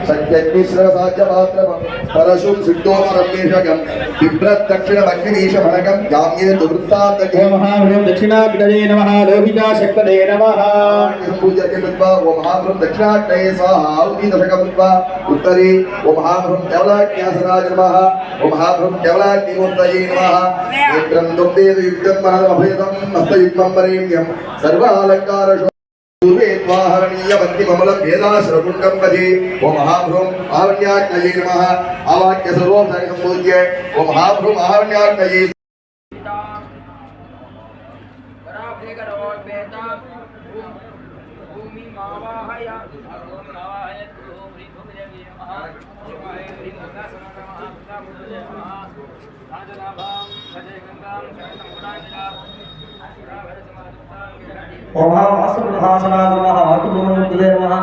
सत्यग्निश्रवसाध्यपात्रम परशुं सिद्धोमरमेशकं बिभ्रद्दक्षिणमग्निमीशमनकं जाम्ये दुवृत्तादि ओम महाभ्रूं दक्षिणाग्नये नमः लोहिता शक्तये नमः पूज्यते कृत्वा ओम महाभ्रूं दक्षिणाग्नये स्वाहा उदीदशकं कृत्वा उत्तरे ओम महाभ्रूं केवलाज्ञासनाय नमः ओम महाभ्रूं केवलाग्निमूर्तये नमः नेत्रं दुग्धेन युक्तं मनमभेदं हस्तयुग्मं वरेण्यं सर्वालङ्कारशो पूर्वेद्वाहरणीय बन्दिममलं वेदाश्रकुण्डं पदे ओम महाभ्रूं आहरण्याग्नये नमः आवाक्य सर्वं संपूज्य ओम महाभ्रूं आहरण्याग्नये भूमि मावाहय ओम वासुदेवाय नमः वासुदेवाय नमः